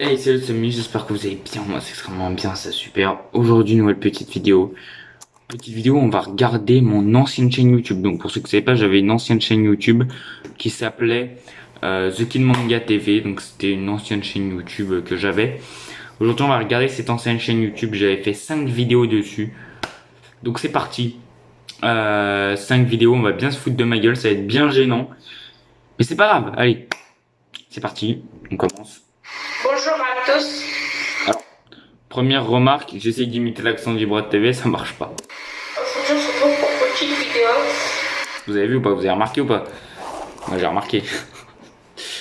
Hey, salut, c'est Samy, j'espère que vous allez bien, moi c'est extrêmement bien, c'est super. Aujourd'hui, nouvelle petite vidéo. Petite vidéo, on va regarder mon ancienne chaîne YouTube. Donc pour ceux qui ne savaient pas, j'avais une ancienne chaîne YouTube qui s'appelait The Kid Manga TV. Donc c'était une ancienne chaîne YouTube que j'avais. Aujourd'hui, on va regarder cette ancienne chaîne YouTube. J'avais fait 5 vidéos dessus. Donc c'est parti. 5 vidéos, on va bien se foutre de ma gueule, ça va être bien gênant. Mais c'est pas grave, allez. C'est parti, on commence. Bonjour à tous. Alors, première remarque, j'essaie d'imiter l'accent du Brad TV, ça marche pas. Aujourd'hui, on se retrouve pour une petite vidéo. Vous avez vu ou pas? Vous avez remarqué ou pas? Moi j'ai remarqué.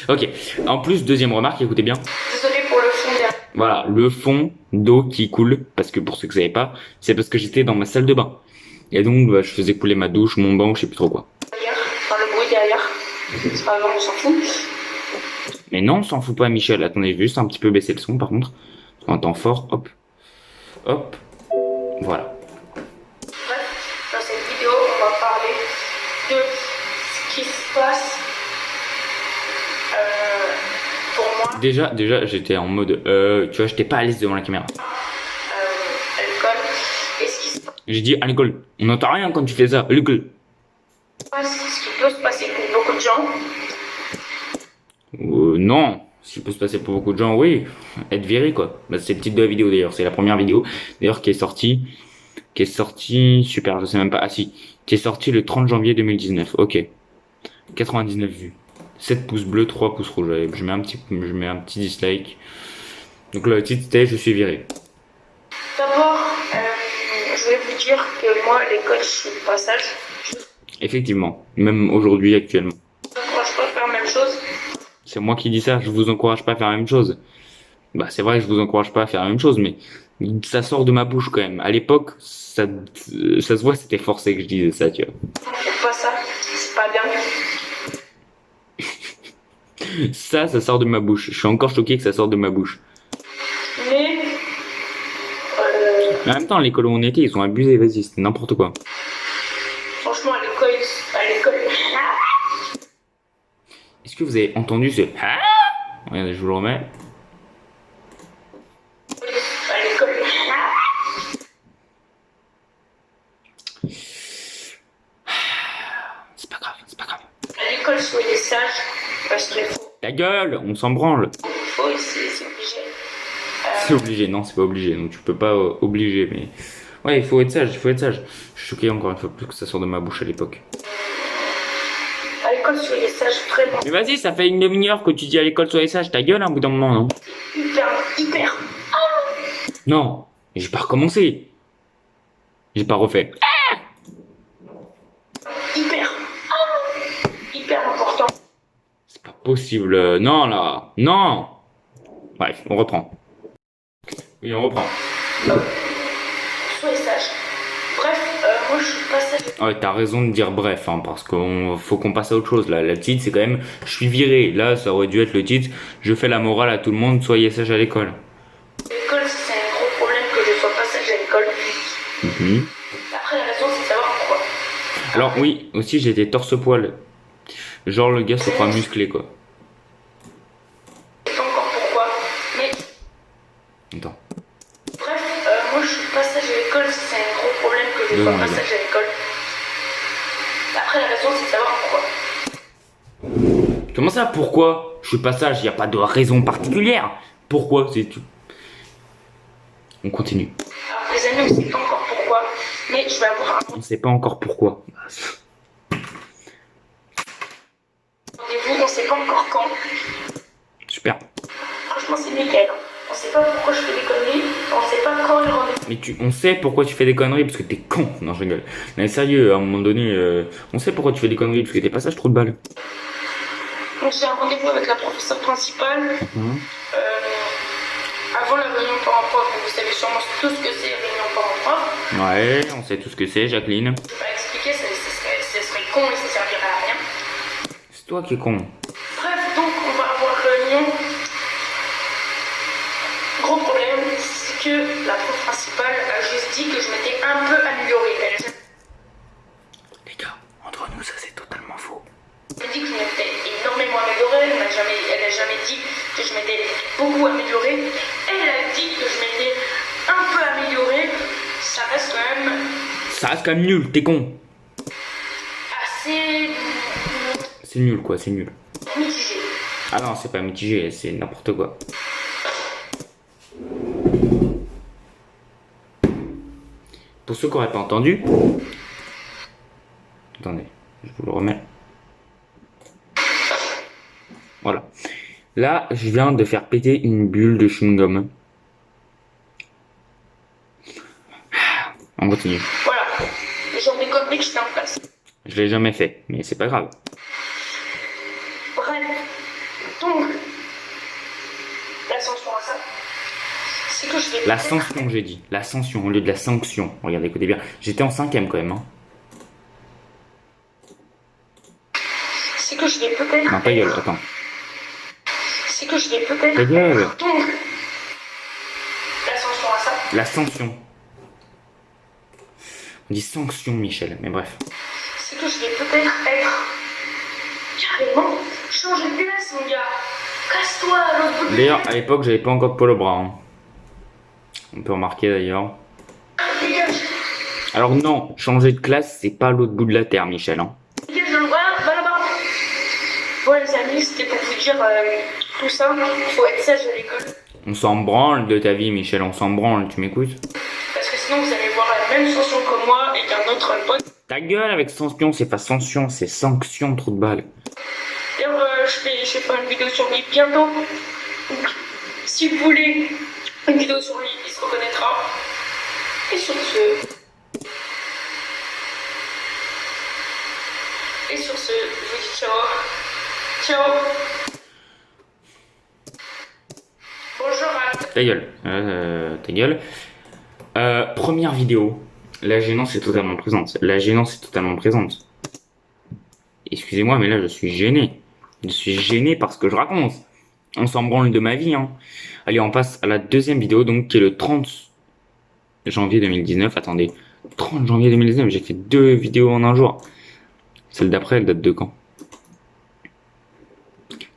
Ok, en plus, deuxième remarque, écoutez bien. Désolé pour le fond derrière. Voilà, le fond d'eau qui coule, parce que pour ceux qui ne savaient pas, c'est parce que j'étais dans ma salle de bain. Et donc, je faisais couler ma douche, mon bain, je sais plus trop quoi. Enfin, le bruit derrière. C'est pas grave, on s'en fout. Mais non, on s'en fout pas, Michel. Attendez, je vais juste un petit peu baisser le son par contre. On entend fort, hop. Hop. Voilà. Bref, dans cette vidéo, on va parler de ce qui se passe pour moi Déjà, j'étais en mode, tu vois, j'étais pas à l'aise devant la caméra. à l'école et ce qui se J'ai dit à l'école, on n'entend rien quand tu fais ça, à l'école. passe, ce qui peut se passer pour beaucoup de gens. Non, ce qui peut se passer pour beaucoup de gens, oui, être viré quoi. Bah, c'est le titre de la vidéo d'ailleurs, c'est la première vidéo d'ailleurs qui est sortie, super, je sais même pas, ah si, qui est sortie le 30 janvier 2019, ok, 99 vues, 7 pouces bleus, 3 pouces rouges, allez, je mets un petit dislike. Donc là, le titre c'était je suis viré. D'abord, je voulais vous dire que moi, à l'école, je suis de passage. Effectivement, même aujourd'hui actuellement. Je n'encourage pas à faire la même chose. C'est moi qui dis ça, je vous encourage pas à faire la même chose. Bah c'est vrai, je vous encourage pas à faire la même chose, mais ça sort de ma bouche quand même. À l'époque, ça se voit, c'était forcé que je disais ça, tu vois. Faites pas ça, c'est pas bien. Ça sort de ma bouche. Je suis encore choqué que ça sorte de ma bouche. Mais Mais en même temps, à l'école où on était, ils ont abusé, vas-y, c'était n'importe quoi. franchement, à l'école, Est-ce que vous avez entendu ce ah? Regardez, je vous le remets. à l'école, C'est pas grave, c'est pas grave. à l'école, soyez sages, parce qu'il Ta gueule, on s'en branle. faut c'est obligé. C'est obligé, non, c'est pas obligé, donc tu peux pas obliger, mais... Ouais, il faut être sage, il faut être sage. Je suis choqué encore une fois plus que ça sort de ma bouche à l'époque. À l'école, soyez sages, vraiment. Mais vas-y, ça fait une demi-heure que tu dis à l'école soyez sage, ta gueule, hein, au bout d'un moment, non? Hyper. Non, j'ai pas recommencé. J'ai pas refait. Hyper important. C'est pas possible, non là, non. Bref, on reprend. Oui, on reprend. Soyez sages. Bref, moi, je suis passage. Ouais, t'as raison de dire bref, hein, parce qu'il faut qu'on passe à autre chose là. Le titre, c'est quand même je suis viré. Là, ça aurait dû être le titre je fais la morale à tout le monde, soyez sage à l'école. L'école, c'est un gros problème que je sois passage à l'école. Après, la raison, c'est de savoir pourquoi. Alors oui, aussi j'étais torse-poil. Genre le gars se croit musclé quoi. Je sais pas encore pourquoi, mais Attends. bref, moi je suis passage à l'école, c'est un gros problème que je sois passage à l'école. Après, la raison, c'est de savoir pourquoi. Comment ça, pourquoi? Je suis passage, il n'y a pas de raison particulière. Pourquoi? C'est tout. On continue. Alors, les amis, on sait pas encore pourquoi, mais je vais avoir un On sait pas encore pourquoi. rendez-vous, on sait pas encore quand. Super. Franchement, c'est nickel. On sait pas pourquoi je fais des conneries, on sait pas quand le rendez-vous. Mais on sait pourquoi tu fais des conneries parce que t'es con. Non, je rigole. Mais sérieux, à un moment donné, on sait pourquoi tu fais des conneries parce que t'es passage trop de balles. Donc, j'ai un rendez-vous avec la professeure principale. Avant la réunion parent-prof, vous savez sûrement tout ce que c'est la réunion parent-prof. Ouais, on sait tout ce que c'est, Jacqueline. Je vais pas expliquer, ce serait con et ça servirait à rien. C'est toi qui es con. Bref, donc on va avoir réunion. Gros problème, c'est que la prof principale a juste dit que je m'étais un peu améliorée. Les gars, entre nous, ça c'est totalement faux. Elle a dit que je m'étais énormément améliorée, elle n'a jamais dit que je m'étais beaucoup améliorée. Elle a dit que je m'étais un peu améliorée. Ça reste quand même... Ça reste quand même nul, t'es con. assez... C'est nul quoi, c'est nul. mitigé. Ah non, c'est pas mitigé, c'est n'importe quoi. Pour ceux qui n'auraient pas entendu... Attendez, je vous le remets. Voilà. Là, je viens de faire péter une bulle de chewing-gum. On continue. Voilà. J'en ai compris que j'étais en place. Je l'ai jamais fait, mais c'est pas grave. Bref. Donc, l'ascension à ça, c'est que je vais... L'ascension, j'ai dit. L'ascension au lieu de la sanction. Regardez, écoutez bien. J'étais en 5e quand même. Hein. C'est que je vais peut-être... Non, ta gueule, attends. C'est que je vais peut-être... Ta gueule. Donc, l'ascension à ça. L'ascension. On dit sanction, Michel, mais bref. C'est que je vais peut-être être... carrément changer de place, mon gars. Casse-toi à l'autre bout de... D'ailleurs, à l'époque, j'avais pas encore de polo bras. Hein. On peut remarquer d'ailleurs. Dégage. Alors non, changer de classe, c'est pas l'autre bout de la terre, Michel. Hein. Dégage de l'endroit, va là-bas. Bon, les amis, c'était pour vous dire tout ça. Faut être sage à l'école. On s'en branle de ta vie, Michel, on s'en branle, tu m'écoutes? Parce que sinon, vous allez voir la même sanction que moi et qu'un autre pote. Ta gueule avec sanction, c'est pas sanction, c'est sanction, trou de balle. D'ailleurs, je vais faire une vidéo sur lui bientôt. Donc, si vous voulez une vidéo sur lui, il se reconnaîtra. Et sur ce... je vous dis ciao. Ciao. Bonjour à... Ta gueule, ta gueule. Première vidéo. La gênance est totalement présente. La gênance est totalement présente. Excusez-moi, mais là, je suis gêné. Je suis gêné par ce que je raconte. On s'en branle de ma vie, hein. Allez, on passe à la deuxième vidéo, donc, qui est le 30 janvier 2019. Attendez, 30 janvier 2019, j'ai fait 2 vidéos en un jour. Celle d'après, elle date de quand?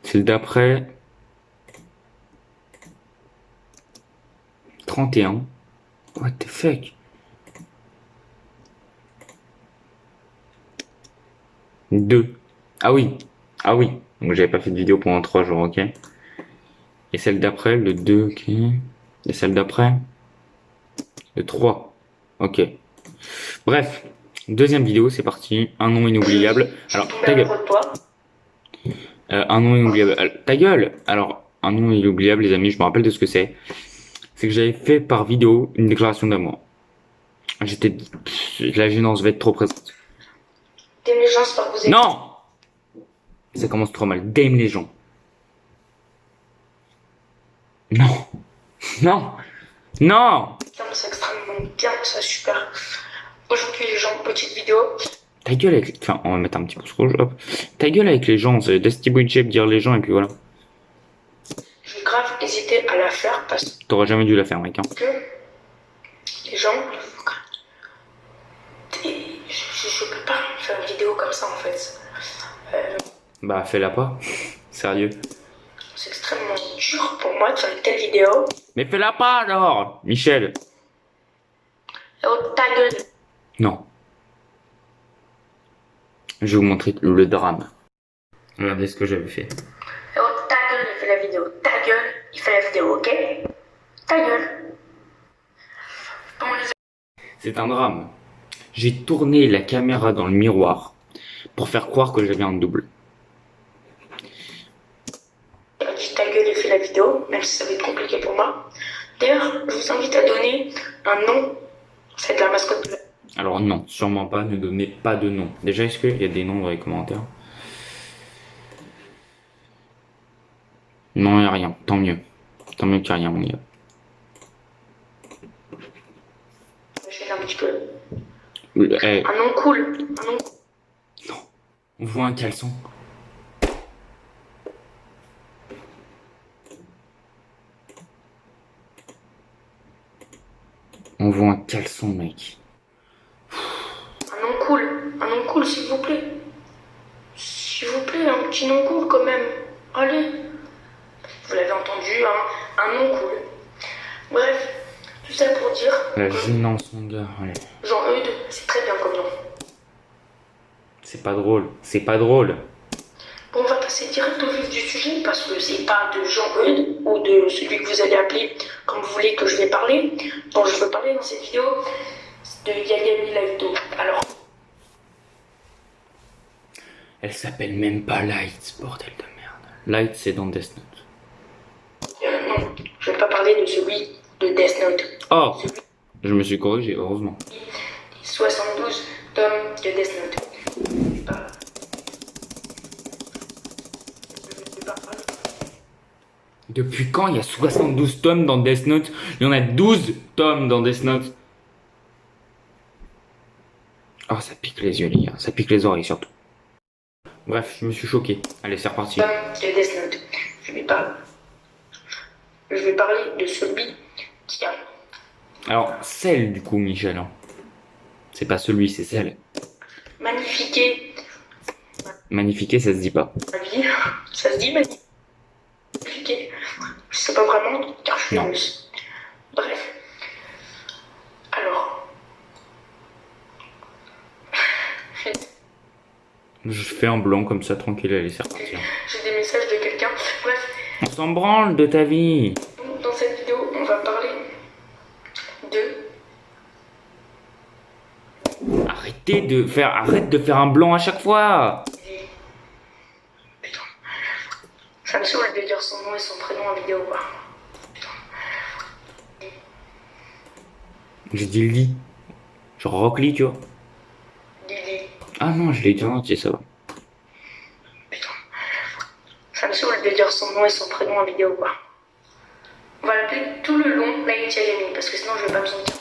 Celle d'après... 31. What the fuck? 2. Ah oui. Ah oui. Donc j'avais pas fait de vidéo pendant 3 jours, ok. Et celle d'après, le 2, ok. Et celle d'après, le 3. Ok. Bref. Deuxième vidéo, c'est parti. Un nom inoubliable. Alors, ta gueule. Un nom inoubliable. Ta gueule. Alors, un nom inoubliable, les amis, je me rappelle de ce que c'est. C'est que j'avais fait par vidéo une déclaration d'amour. J'étais... La gênance va être trop présente. T'aimes les gens, c'est pas que vous êtes... Non! Ça commence trop mal. Dame les gens. Non. Non. Non. C'est extrêmement bien, c'est super. Aujourd'hui, les gens, petite vidéo. Ta gueule avec... Enfin, on va mettre un petit pouce rouge, hop. Ta gueule avec les gens, c'est laisse Thibaut InShape dire les gens et puis voilà. J'ai grave hésité à la faire parce T'aurais jamais dû la faire, mec. Hein. que les gens... Je peux pas faire une vidéo comme ça en fait. Bah, fais-la pas. Sérieux. C'est extrêmement dur pour moi de faire une telle vidéo. Mais fais-la pas alors, Michel. Oh, ta gueule. Non. Je vais vous montrer le drame. Regardez ce que j'avais fait. Oh, ta gueule, il fait la vidéo. Ta gueule, il fait la vidéo, ok? Ta gueule. Bon, C'est un drame. J'ai tourné la caméra dans le miroir pour faire croire que j'avais un double. dit ta gueule et fais la vidéo, même si ça va être compliqué pour moi. D'ailleurs, je vous invite à donner un nom. C'est de la mascotte de la... Alors non, sûrement pas, ne donnez pas de nom. Déjà, est-ce qu'il y a des noms dans les commentaires? Non, il n'y a rien, tant mieux. Tant mieux qu'il n'y a rien, mon gars. Je vais un petit peu. Hey. Un nom cool. Un nom... Non, on voit un caleçon. On voit un caleçon, mec. Un nom cool, s'il vous plaît. S'il vous plaît, un petit nom cool quand même. Allez. rendu un nom cool. Bref, tout ça pour dire La que gênance, mon gars. Allez. Jean-Eudes, c'est très bien comme nom. C'est pas drôle. C'est pas drôle. Bon, on va passer direct au vif du sujet parce que c'est pas de Jean-Eudes ou de celui que vous allez appeler comme vous voulez que je vais parler. Dont je veux parler dans cette vidéo, c'est de Yagami Laito. Alors, Elle s'appelle même pas Light, bordel de merde. Light, c'est dans Death Note. non, je vais pas parler de celui de Death Note. Oh, je me suis corrigé, heureusement. 72 tomes de Death Note. Depuis quand il y a 72 tomes dans Death Note? Il y en a 12 tomes dans Death Note. Oh, ça pique les yeux, les gars. Ça pique les oreilles, surtout. Bref, je me suis choqué. Allez, c'est reparti. Tome de Death Note. Je vais parler de celui qui a Alors, celle, du coup, Michel. Hein. C'est pas celui, c'est celle. magnifiqué Magnifiqué, ça se dit pas. ma vie. Ça se dit magnifiqué. Je sais pas vraiment car je suis Non. russe. Bref. Alors. Je fais un blanc comme ça, tranquille, allez, c'est reparti. J'ai des messages de quelqu'un. Bref. On s'en branle de ta vie. Dans cette vidéo, on va parler de Arrête de faire un blanc à chaque fois. Putain. Ça me saoule de dire son nom et son prénom en vidéo, quoi. Putain. J'ai dit lit. Genre Rock Lee, tu vois. Lily. Ah non, je l'ai dit en entier, ça va. Putain. Ça me saoule de dire son nom et son prénom en vidéo, quoi. On va l'appeler tout le long Light Yagami, parce que sinon je vais pas me sentir.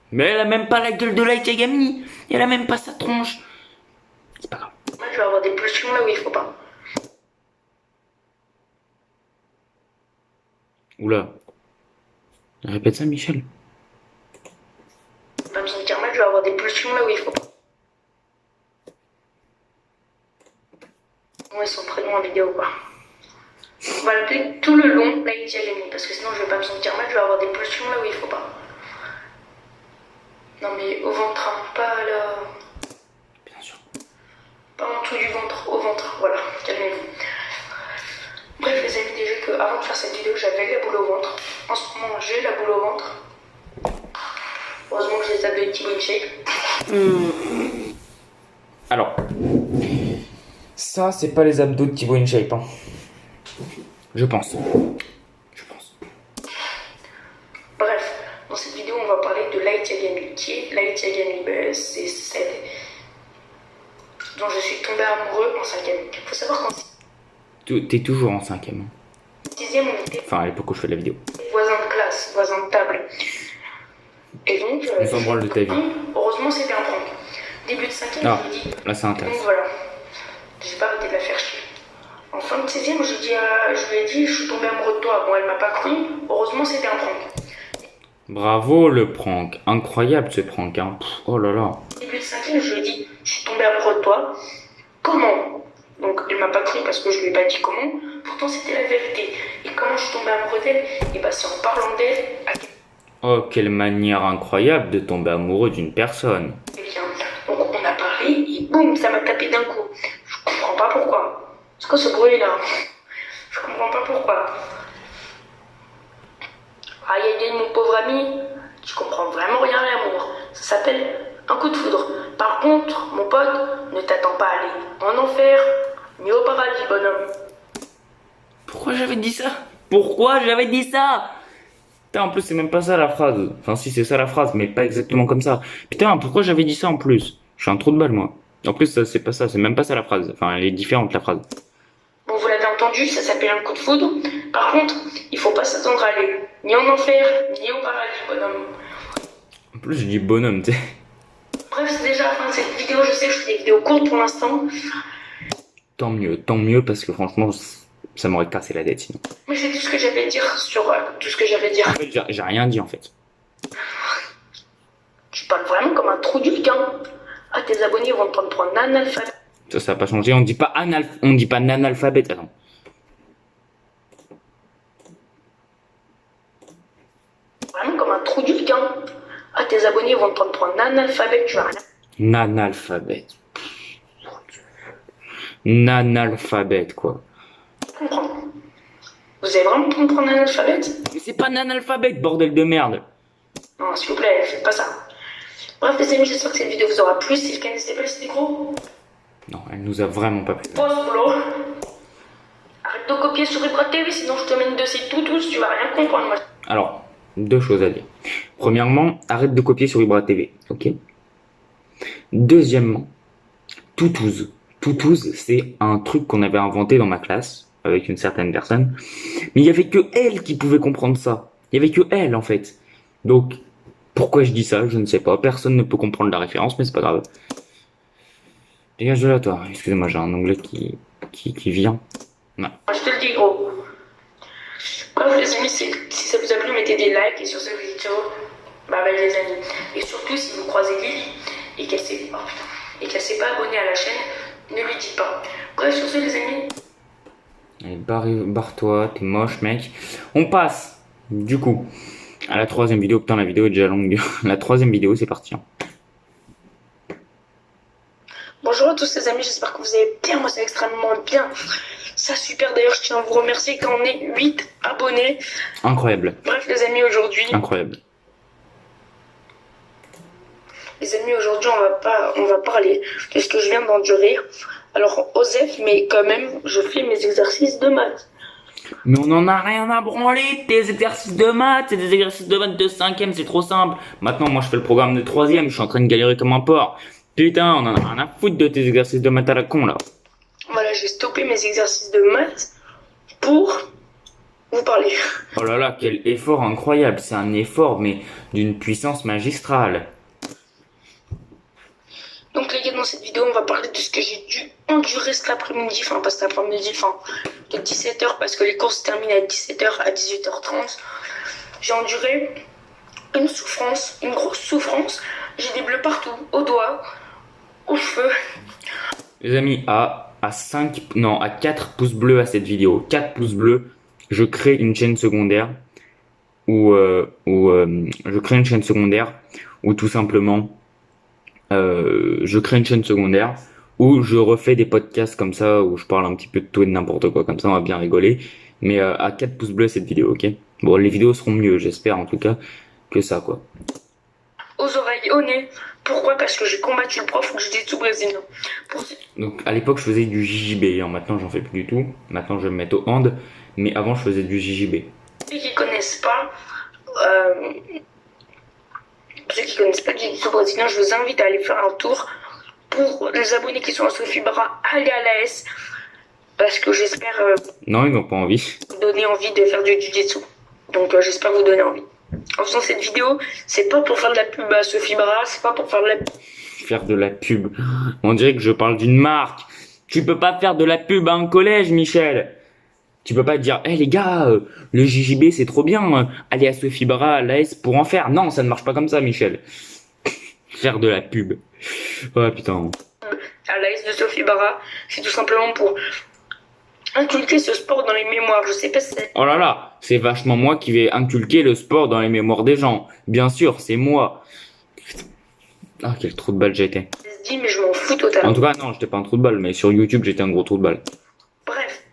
Mais elle a même pas la gueule de Light Yagami. Elle a même pas sa tronche. C'est pas grave. Moi je vais avoir des pulsions là où il faut pas. Oula. Répète ça, Michel. Je vais pas me sentir mal, je vais avoir des pulsions là où il faut pas. Son nom et son prénom en vidéo, quoi. On va l'appeler tout le long Light Yagami, parce que sinon je vais pas me sentir mal, je vais avoir des pulsions là où il faut pas. Non mais au ventre, hein, pas là. Bien sûr. Pas en dessous du ventre, au ventre, voilà, calmez-vous. Bref les amis, déjà que avant de faire cette vidéo, j'avais la boule au ventre. En ce moment, j'ai la boule au ventre. Heureusement que j'ai les abdos de Thibaut InShape. Alors. Ça, c'est pas les abdos de Thibaut InShape, hein. Je pense. Bref, dans cette vidéo, on va parler de Light Yagami. Qui est Light Yagami? C'est celle dont je suis tombée amoureux en 5ème. Faut savoir qu'en T'es toujours en 5ème. 6ème, on était Enfin, à l'époque où je fais la vidéo. voisins de classe, voisins de table. Et donc, On s'en branle de ta vie. heureusement, c'était un prank. Début de 5ème, Ah, je lui dis. là, c'est Donc intéressant. voilà, j'ai pas arrêté de la faire chier. En fin de 16ème, je lui ai dit, je suis tombée amoureux de toi. Bon, elle m'a pas cru. Heureusement, c'était un prank. Bravo, le prank. Incroyable, ce prank, hein. Pff, oh là là. Début de 5ème, je lui ai dit, je suis tombée amoureux de toi. Comment? Donc, elle m'a pas cru parce que je lui ai pas dit comment. Pourtant, c'était la vérité. Et comment je suis tombée amoureux d'elle? Et bah, c'est en parlant d'elle à Oh, quelle manière incroyable de tomber amoureux d'une personne. quelqu'un. Donc, on a parlé et boum, ça m'a tapé d'un coup. Je comprends pas pourquoi. C'est quoi ce bruit là? Je comprends pas pourquoi. Aïe aïe aïe, mon pauvre ami, tu comprends vraiment rien à l'amour. Ça s'appelle un coup de foudre. Par contre, mon pote, ne t'attends pas à aller en enfer, ni au paradis, bonhomme. Pourquoi j'avais dit ça? Pourquoi j'avais dit ça? Putain, en plus, c'est même pas ça la phrase. Enfin, si, c'est ça la phrase, mais pas exactement comme ça. Putain, pourquoi j'avais dit ça en plus? Je suis un trou de balle, moi. En plus, ça, c'est pas ça, c'est même pas ça la phrase. Enfin, elle est différente, la phrase. Bon, vous l'avez entendu, ça s'appelle un coup de foudre. Par contre, il faut pas s'attendre à aller ni en enfer, ni au paradis, bonhomme. En plus, je dis bonhomme, tu sais. Bref, c'est déjà la fin de cette vidéo. Je sais que je fais des vidéos courtes pour l'instant. Tant mieux, parce que franchement, ça m'aurait cassé la tête sinon. Mais c'est tout ce que j'avais à dire sur tout ce que j'avais à dire. En fait, j'ai rien dit en fait. Tu parles vraiment comme un trou du hein. Ah, tes abonnés vont te prendre pour un analphabète. Ça a pas changé. On dit pas analphabète. Attends. Vraiment comme un trou du gain. Ah, tes abonnés vont te prendre pour un analphabète, tu vas rien Nanalphabète. Nanalphabète, quoi. comprendre. Vous allez vraiment me prendre un analphabète? Mais c'est pas nanalphabète, bordel de merde. Non, s'il vous plaît, faites pas ça. Bref, les amis, j'espère que cette vidéo vous aura plu. Si le cas n'hésitez pas à laisser des gros Non, elle nous a vraiment pas plu. pouces bleus. Arrête de copier sur Ibra TV, sinon je te mène de ces toutous, tu vas rien comprendre. Moi. Alors, deux choses à dire. Premièrement, arrête de copier sur Ibra TV, ok? Deuxièmement, Toutouze. Toutouze, c'est un truc qu'on avait inventé dans ma classe, avec une certaine personne. Mais il y avait que elle qui pouvait comprendre ça. Il y avait que elle, en fait. Donc, pourquoi je dis ça, je ne sais pas. Personne ne peut comprendre la référence, mais c'est pas grave. Dégage de là, toi. Excusez-moi, j'ai un onglet qui vient. Non. Je te le dis, gros. Bref, les amis, si ça vous a plu, mettez des likes. Et sur ce, je vous dis ciao. Bye bye, les amis. Et surtout, si vous croisez Lily et qu'elle s'est s'est pas abonnée à la chaîne, ne lui dites pas. Bref, sur ce, les amis. Allez, barre-toi, t'es moche, mec. On passe, du coup, à la troisième vidéo. Putain, la vidéo est déjà longue. La troisième vidéo, c'est parti. Hein. Bonjour à tous les amis, j'espère que vous allez bien. Moi, c'est extrêmement bien. Ça, super. D'ailleurs, je tiens à vous remercier quand on est 8 abonnés. Incroyable. Bref, les amis, aujourd'hui. Incroyable. Les amis, aujourd'hui, on va parler de ce que je viens d'endurer. Alors, Osef, mais quand même, je fais mes exercices de maths. Mais on en a rien à branler, tes exercices de maths, c'est des exercices de maths de 5ème, c'est trop simple. Maintenant, moi, je fais le programme de 3ème, je suis en train de galérer comme un porc. Putain, on en a rien à foutre de tes exercices de maths à la con, là. Voilà, j'ai stoppé mes exercices de maths pour vous parler. Oh là là, quel effort incroyable. C'est un effort, mais d'une puissance magistrale. Donc les gars, dans cette vidéo, on va parler de ce que j'ai dû endurer cet après-midi, enfin pas cet après-midi, enfin de 17h, parce que les cours se terminent à 17h à 18h30. J'ai enduré une souffrance, une grosse souffrance. J'ai des bleus partout, aux doigts, aux cheveux. Les amis, à 4 pouces bleus à cette vidéo, 4 pouces bleus, je crée une chaîne secondaire où tout simplement je crée une chaîne secondaire où je refais des podcasts comme ça, où je parle un petit peu de tout et de n'importe quoi, comme ça on va bien rigoler. Mais à 4 pouces bleus cette vidéo, ok? Bon, les vidéos seront mieux, j'espère en tout cas, que ça, quoi. Aux oreilles, au nez. Pourquoi? Parce que j'ai combattu le prof du jiu-jitsu brésilien. Donc à l'époque je faisais du JJB, hein. Maintenant j'en fais plus du tout. Maintenant je vais me mettre au hand, mais avant je faisais du JJB. Ceux qui connaissent pas, le jiu-jitsu brésilien, je vous invite à aller faire un tour. Pour les abonnés qui sont à Sophie Bara, allez à l'AS. Parce que j'espère Non, ils n'ont pas envie. vous donner envie de faire du jiu-jitsu. Donc j'espère vous donner envie. En faisant cette vidéo, c'est pas pour faire de la pub à Sophie Bara, c'est pas pour faire de la pub. Faire de la pub. On dirait que je parle d'une marque. Tu peux pas faire de la pub à un collège, Michel. Tu peux pas dire, les gars, le JJB c'est trop bien, allez à Sophie Bara, à l'AS pour en faire. Non, ça ne marche pas comme ça, Michel. Faire de la pub. Oh putain. À l'AS de Sophie Bara, c'est tout simplement pour inculquer ce sport dans les mémoires. Je sais pas si c'est... Oh là là, c'est vachement moi qui vais inculquer le sport dans les mémoires des gens. Bien sûr, c'est moi. Putain. Ah, quel trou de balle j'étais. Je dis, mais je m'en fous totalement. En tout cas, non, j'étais pas un trou de balle, mais sur YouTube, j'étais un gros trou de balle. Bref,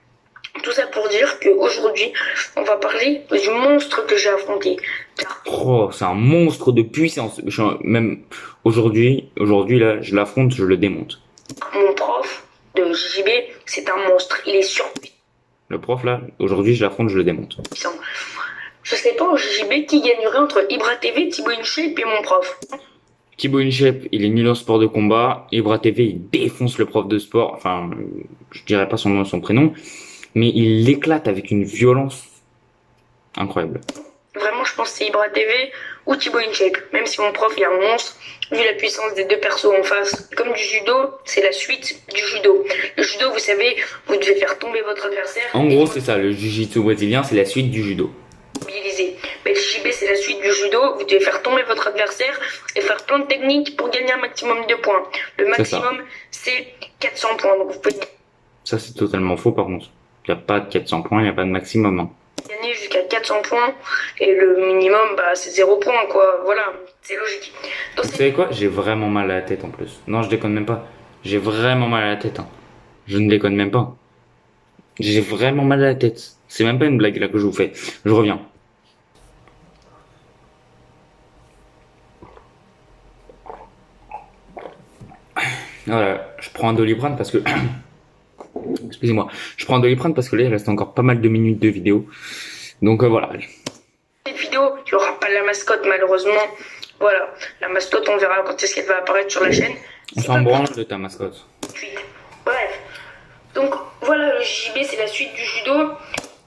tout ça pour dire qu'aujourd'hui, on va parler du monstre que j'ai affronté. Oh, c'est un monstre de puissance. Même aujourd'hui, là, je l'affronte, je le démonte. Mon prof de JJB, c'est un monstre. Il est surpuissant. Le prof, là, aujourd'hui, je l'affronte, je le démonte. Je sais pas au JJB qui gagnerait entre Ibra TV, Thibaut InShape et mon prof. Thibaut InShape, il est nul en sport de combat. Ibra TV, il défonce le prof de sport. Enfin, je dirais pas son nom et son prénom, mais il l'éclate avec une violence incroyable. Vraiment, je pense que c'est Ibra TV ou Thibaut InShape. Même si mon prof est un monstre, vu la puissance des deux persos en face. Comme du judo, c'est la suite du judo. Le judo, vous savez, vous devez faire tomber votre adversaire. En gros, c'est ça. Le jiu-jitsu brésilien, c'est la suite du judo. Mobiliser. Mais le JJB, c'est la suite du judo. Vous devez faire tomber votre adversaire et faire plein de techniques pour gagner un maximum de points. Le maximum, c'est 400 points. Donc vous pouvez... Ça, c'est totalement faux, par contre. Il n'y a pas de 400 points, il n'y a pas de maximum. Hein. gagner jusqu'à 400 points et le minimum bah c'est 0 points quoi, voilà, c'est logique. Donc, Vous savez quoi? J'ai vraiment mal à la tête en plus. Non, je déconne même pas. J'ai vraiment mal à la tête, hein. Je ne déconne même pas. J'ai vraiment mal à la tête. C'est même pas une blague là que je vous fais. Je reviens. Voilà, je prends un Doliprane parce que... Excusez-moi. Je prends un Doliprane parce que là, il reste encore pas mal de minutes de vidéo. Donc voilà, allez. cette vidéo, il n'y aura pas la mascotte malheureusement. Voilà, la mascotte on verra quand est-ce qu'elle va apparaître sur la chaîne. On s'en branle de ta mascotte. Bref, donc voilà, le JJB c'est la suite du judo.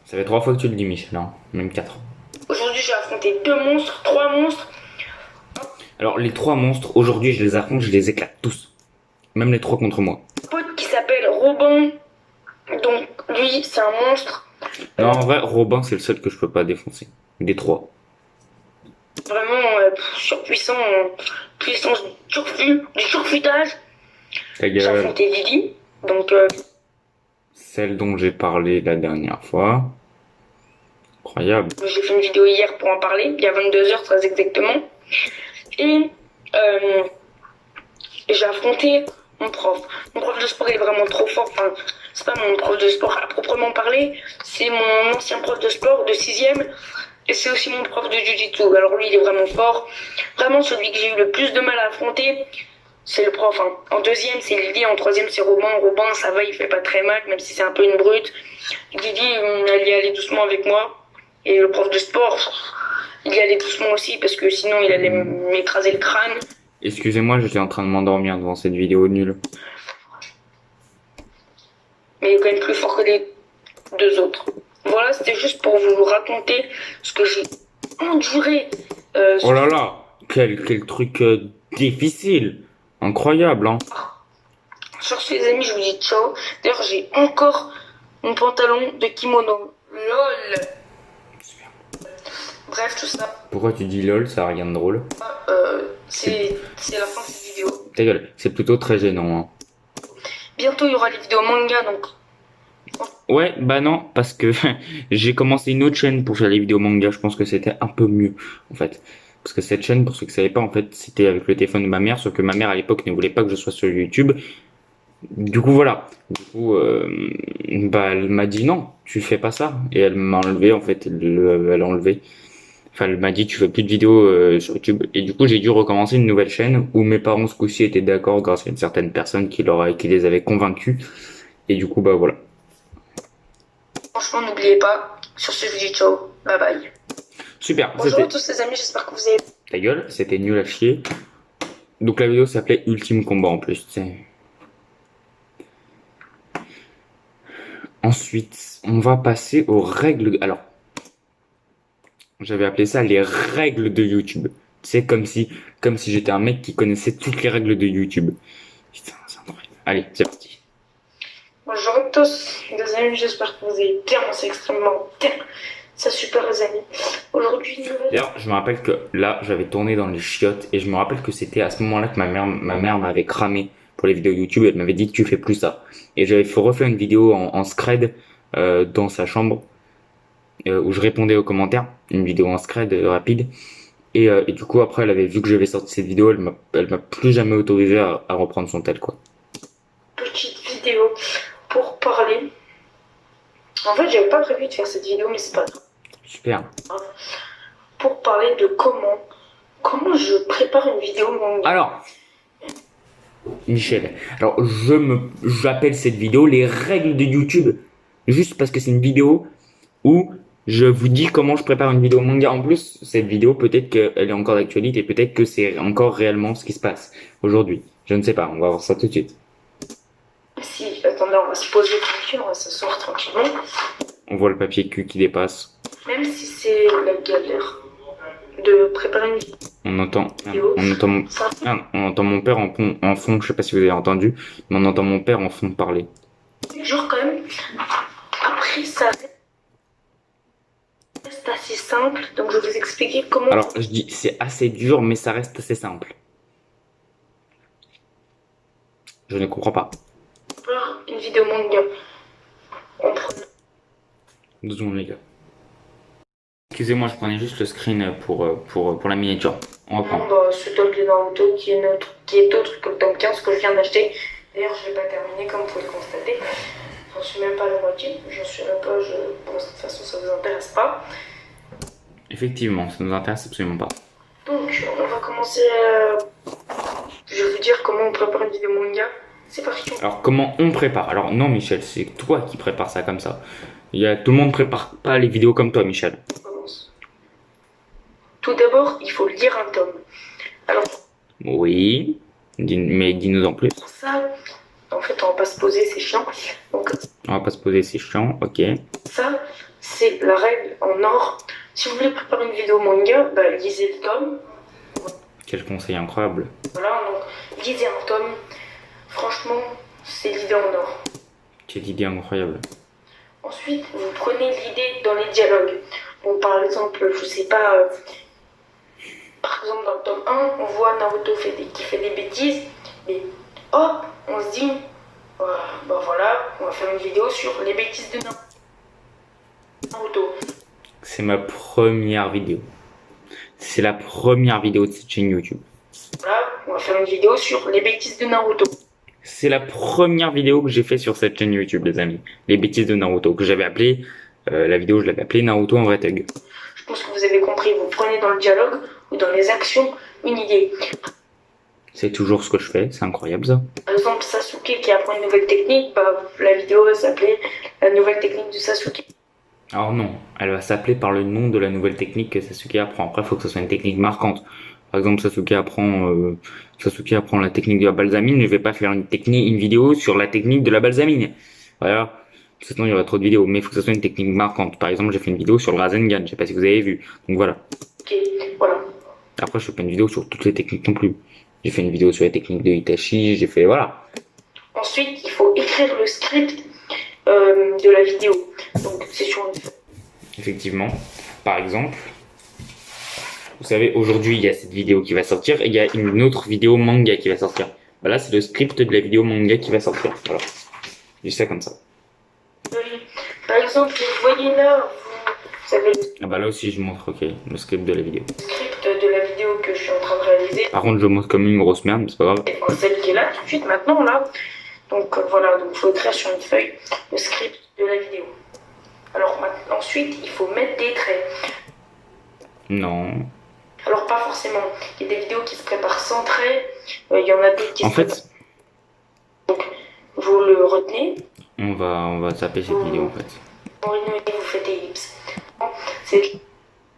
Ça fait 3 fois que tu le dis, Michel, hein. Même 4. Aujourd'hui j'ai affronté 2 monstres, 3 monstres. Alors, les 3 monstres, aujourd'hui, je les affronte, je les éclate tous. Même les 3 contre moi. Un pote qui s'appelle Robin, donc lui c'est un monstre. Non, en vrai, Robin, c'est le seul que je peux pas défoncer. Des 3. Vraiment surpuissant, puissance du surfutage. Ta J'ai gueule. affronté Lily, donc Celle dont j'ai parlé la dernière fois. Incroyable. j'ai fait une vidéo hier pour en parler, il y a 22 h très exactement. Et j'ai affronté mon prof. Mon prof de sport il est vraiment trop fort. Enfin, c'est pas mon prof de sport à proprement parler, c'est mon ancien prof de sport de 6e. Et c'est aussi mon prof de jiu-jitsu. Alors lui il est vraiment fort. Vraiment celui que j'ai eu le plus de mal à affronter, c'est le prof. Hein. En 2e c'est Lily, en 3e c'est Robin. Robin ça va, il fait pas très mal, même si c'est un peu une brute. Lily elle y allait doucement avec moi. Et le prof de sport, il y allait doucement aussi parce que sinon il allait m'écraser le crâne. Excusez-moi, j'étais en train de m'endormir devant cette vidéo nulle. Mais il est quand même plus fort que les 2 autres. Voilà, c'était juste pour vous raconter ce que j'ai enduré. Oh là là, quel truc difficile. Incroyable, hein. Sur ce, les amis, je vous dis ciao. D'ailleurs, j'ai encore mon pantalon de kimono. LOL. Bref, tout ça, Pourquoi tu dis lol, ça a rien de drôle. c'est la fin de cette vidéo. Ta gueule, c'est plutôt très gênant, hein. Bientôt, il y aura les vidéos manga, donc Ouais, bah non, parce que j'ai commencé une autre chaîne pour faire les vidéos manga. Je pense que c'était un peu mieux, en fait. Parce que cette chaîne, pour ceux qui ne savaient pas, en fait, c'était avec le téléphone de ma mère, sauf que ma mère à l'époque ne voulait pas que je sois sur YouTube. Du coup, voilà. Du coup, bah, elle m'a dit non, tu fais pas ça. Et elle m'a enlevé, en fait, elle a enlevé. Enfin, elle m'a dit tu fais plus de vidéos sur YouTube. Et du coup, j'ai dû recommencer une nouvelle chaîne où mes parents ce coup-ci étaient d'accord grâce à une certaine personne qui les avait convaincus. Et du coup, bah voilà. franchement, n'oubliez pas. Sur ce, je vous dis ciao. Bye bye. Super. Bonjour à tous les amis, j'espère que vous avez... Ta gueule, c'était nul à chier. Donc la vidéo s'appelait Ultime Combat en plus, tu sais. Ensuite, on va passer aux règles. Alors, j'avais appelé ça les règles de YouTube. Tu sais, comme si j'étais un mec qui connaissait toutes les règles de YouTube. Putain, c'est incroyable. Allez, c'est parti. Bonjour à tous les amis, j'espère que vous allez bien, c'est extrêmement bien. C'est super les amis. Aujourd'hui, D'ailleurs, je me rappelle que là, j'avais tourné dans les chiottes et je me rappelle que c'était à ce moment-là que ma mère m'avait cramé pour les vidéos YouTube. Elle m'avait dit que tu fais plus ça. Et j'avais fait refaire une vidéo en scred dans sa chambre où je répondais aux commentaires, une vidéo en scred rapide. Et du coup, après, elle avait vu que j'avais sorti cette vidéo, elle m'a plus jamais autorisé à reprendre son tel, quoi. petite vidéo pour parler. En fait, j'avais pas prévu de faire cette vidéo, mais c'est pas grave. Super. Pour parler de comment je prépare une vidéo manga. Alors, Michel, alors j'appelle cette vidéo les règles de YouTube, juste parce que c'est une vidéo où je vous dis comment je prépare une vidéo manga. En plus, cette vidéo, peut-être qu'elle est encore d'actualité, peut-être que c'est encore réellement ce qui se passe aujourd'hui. Je ne sais pas, on va voir ça tout de suite. Si, attendez, on va se poser tranquille, on va s'asseoir tranquillement. On voit le papier cul qui dépasse. Même si c'est la galère de préparer une vidéo. On entend mon père en fond, je sais pas si vous avez entendu, mais on entend mon père en fond parler. Genre quand même, après ça reste assez simple, donc je vais vous expliquer comment... Alors, je dis, c'est assez dur, mais ça reste assez simple. Je ne comprends pas. Faire une vidéo manga. On prend... 2 secondes, les gars. Excusez-moi, je prenais juste le screen pour la miniature. On reprend. Bah, ce tome de Naruto qui est autre que le tome 15 que je viens d'acheter. D'ailleurs, je l'ai pas terminé comme vous pouvez le constater. J'en suis même pas à la moitié. J'en suis à la page. Bon, de toute façon, ça vous intéresse pas. Effectivement, ça nous intéresse absolument pas. Donc, on va commencer. Je vais vous dire comment on prépare une vidéo manga. C'est parti. Alors, comment on prépare? Alors, non, Michel, c'est toi qui prépares ça comme ça. Tout le monde prépare pas les vidéos comme toi, Michel. On commence. Tout d'abord, il faut lire un tome. Alors, Oui, mais dis-nous en plus. pour ça, en fait, on va pas se poser, c'est chiant. Donc, On va pas se poser, c'est chiant, ok. ça, c'est la règle en or. Si vous voulez préparer une vidéo manga, bah, lisez le tome. Quel conseil incroyable. Voilà, donc lisez un tome. Franchement, c'est l'idée en or. Quelle idée incroyable. Ensuite, vous prenez l'idée dans les dialogues. Bon, par exemple, je sais pas, par exemple dans le tome 1, on voit Naruto qui fait des bêtises, mais hop, on se dit, bah voilà, on va faire une vidéo sur les bêtises de Naruto. C'est ma première vidéo. C'est la première vidéo de cette chaîne YouTube. Voilà, on va faire une vidéo sur les bêtises de Naruto. C'est la première vidéo que j'ai fait sur cette chaîne YouTube, les amis. Les bêtises de Naruto, que j'avais appelé, la vidéo, je l'avais appelée Naruto en vrai thug. Je pense que vous avez compris, vous prenez dans le dialogue ou dans les actions une idée. C'est toujours ce que je fais, c'est incroyable ça. Par exemple, Sasuke qui apprend une nouvelle technique, bah, la vidéo va s'appeler la nouvelle technique de Sasuke. Alors non, elle va s'appeler par le nom de la nouvelle technique que Sasuke apprend. Après, il faut que ce soit une technique marquante. Par exemple, Sasuke apprend la technique de la balsamine. Je vais pas faire une vidéo sur la technique de la balsamine. Voilà. Sinon, il y aura trop de vidéos. Mais il faut que ce soit une technique marquante. Par exemple, j'ai fait une vidéo sur le Rasengan. Je sais pas si vous avez vu. Donc voilà. Ok, voilà. Après, je fais pas une vidéo sur toutes les techniques non plus. J'ai fait une vidéo sur les techniques de Itachi. J'ai fait, voilà. Ensuite, il faut écrire le script de la vidéo. Donc, c'est sur une feuille. Effectivement. Par exemple, vous savez, aujourd'hui, il y a cette vidéo qui va sortir et il y a une autre vidéo manga qui va sortir. Voilà, c'est le script de la vidéo manga qui va sortir. Voilà. Juste ça comme ça. Par exemple, vous voyez là, vous avez le Ah bah là aussi, je montre, ok, le script de la vidéo. script de la vidéo que je suis en train de réaliser. Par contre, je montre comme une grosse merde, mais c'est pas grave. Enfin, celle qui est là tout de suite maintenant, là. Donc, voilà, donc il faut écrire sur une feuille le script de la vidéo. Alors, ensuite, il faut mettre des traits. Non. Alors, pas forcément. Il y a des vidéos qui se préparent sans trait. Il y en a d'autres qui En se préparent. fait, Donc, vous le retenez. on va zapper cette vidéo en fait. Pour une idée, vous faites ellipse. C'est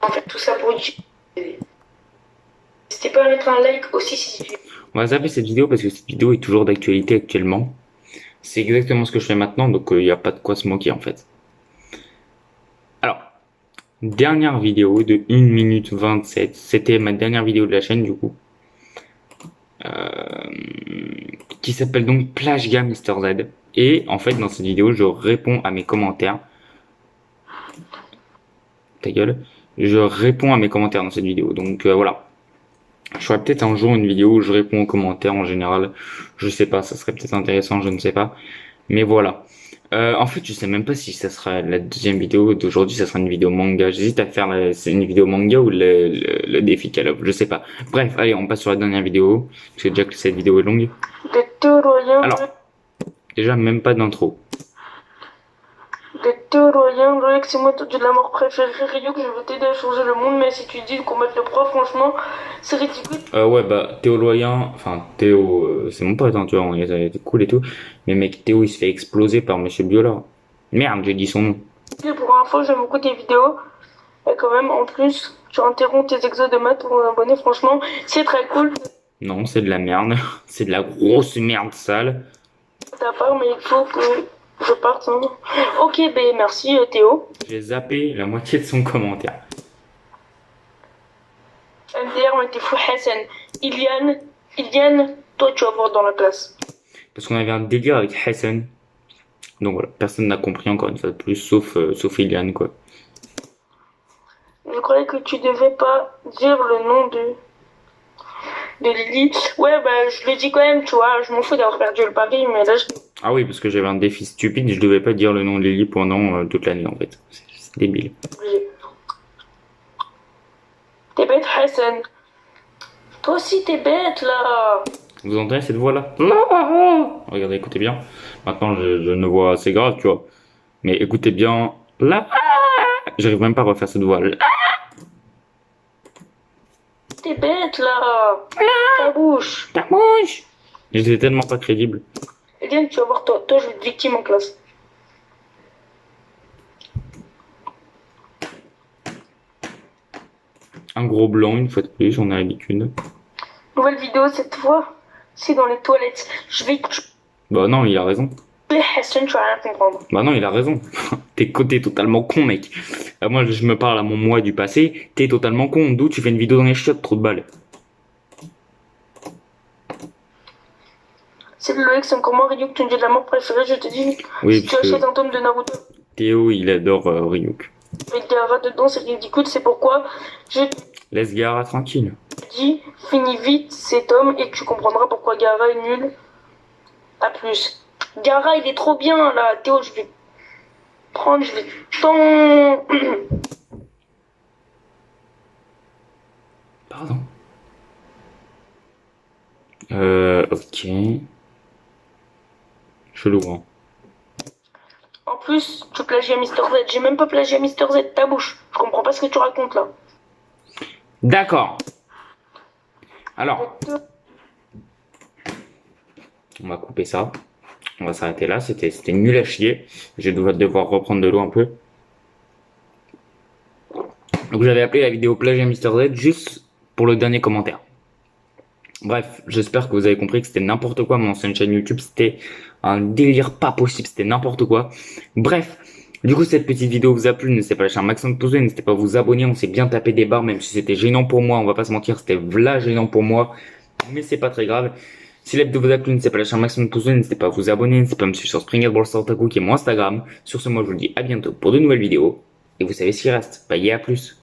en fait tout ça pour utiliser. N'hésitez pas à mettre un like aussi si On va zapper cette vidéo parce que cette vidéo est toujours d'actualité actuellement. C'est exactement ce que je fais maintenant, donc il n'y a pas de quoi se moquer en fait. Alors, dernière vidéo de 1 minute 27. C'était ma dernière vidéo de la chaîne du coup. Qui s'appelle donc Plagiat Mr Z. Et en fait, dans cette vidéo, je réponds à mes commentaires. Ta gueule. Je réponds à mes commentaires dans cette vidéo. Donc voilà. Je ferai peut-être un jour une vidéo où je réponds aux commentaires en général. Je sais pas, ça serait peut-être intéressant, je ne sais pas. Mais voilà. En fait, je sais même pas si ça sera la deuxième vidéo d'aujourd'hui, ça sera une vidéo manga. J'hésite à faire c'est une vidéo manga ou le défi Call of, je sais pas. Bref, allez, on passe sur la dernière vidéo. Parce que déjà que cette vidéo est longue. Alors, déjà même pas d'intro. De Théoloyen, Loïc, c'est moi de l'amour préféré, Ryuk, je veux t'aider à changer le monde, mais si tu dis qu'on mette le prof, franchement, c'est ridicule. Ouais, bah, Théo Loyen, enfin, Théo, c'est mon pote, hein, tu vois, c'est cool et tout. Mais mec, Théo, il se fait exploser par Monsieur Biola. Merde, j'ai dit son nom. Pour info, j'aime beaucoup tes vidéos. Et quand même, en plus, tu interromps tes exos de maths pour un abonné, franchement, c'est très cool. Non, c'est de la merde. C'est de la grosse merde sale. Ta part, mais il faut que je parte. Hein. Ok, ben merci Théo. J'ai zappé la moitié de son commentaire. MDR, on était fou Hassan. Iliane, toi tu vas voir dans la classe. Parce qu'on avait un délire avec Hassan. Donc voilà, personne n'a compris encore une fois de plus, sauf Iliane, quoi. Je croyais que tu devais pas dire le nom de Lily. Ouais, bah je le dis quand même, tu vois, je m'en fous d'avoir perdu le pari, mais là je... Ah oui, parce que j'avais un défi stupide, je devais pas dire le nom de Lily pendant toute l'année en fait. C'est débile. bête, Hassan. Toi aussi, t'es bête, là. Vous entendez cette voix-là? Regardez, écoutez bien. Maintenant, je ne vois assez grave, tu vois. Mais écoutez bien. Là. J'arrive même pas à refaire cette voix. T'es bête, là. Ta bouche. Ta bouche. J'étais tellement pas crédible. Eliane, tu vas voir, toi, je vais être victime en classe. Un gros blanc, une fois de plus, j'en ai l'habitude. Nouvelle vidéo cette fois, c'est dans les toilettes. Je vais Bah non, il a raison. Hassan, tu vas rien comprendre. Bah non, il a raison. T'es totalement con, mec. Moi, je me parle à mon moi du passé. T'es totalement con. D'où tu fais une vidéo dans les chiottes, trop de balles. C'est le Loïc, c'est encore moins Ryuk, ton dieu de l'amour préféré, je te dis. Oui, Si tu achètes un tome de Naruto Théo, il adore Ryuk. avec Gaara dedans, c'est ridicule, c'est pourquoi je te Laisse Gaara tranquille. dis, finis vite cet tome et tu comprendras pourquoi Gaara est nul. A plus. Gaara, il est trop bien, là. Théo, je vais prendre, je vais t'en... Pardon. Ok. Chelou, hein. En plus, tu plagies à Mister Z. J'ai même pas plagié à Mister Z, ta bouche. Je comprends pas ce que tu racontes, là. D'accord. Alors, on va couper ça. On va s'arrêter là. C'était nul à chier. Je vais devoir reprendre de l'eau un peu. Donc j'avais appelé la vidéo plagiat Mister Z juste pour le dernier commentaire. Bref, j'espère que vous avez compris que c'était n'importe quoi mon ancienne chaîne YouTube. C'était un délire pas possible. C'était n'importe quoi. Bref. Du coup, cette petite vidéo vous a plu, n'hésitez pas à lâcher un maximum de pouces bleus, n'hésitez pas à vous abonner, on s'est bien tapé des barres, même si c'était gênant pour moi, on va pas se mentir, c'était v'là gênant pour moi, mais c'est pas très grave. Si la vidéo vous a plu, n'hésitez pas à lâcher un maximum de pouces bleus, n'hésitez pas à vous abonner, n'hésitez pas à me suivre sur Spring Brawl Stars Otaku qui est mon Instagram. Sur ce, moi je vous dis à bientôt pour de nouvelles vidéos, et vous savez ce qu'il reste, bah à plus.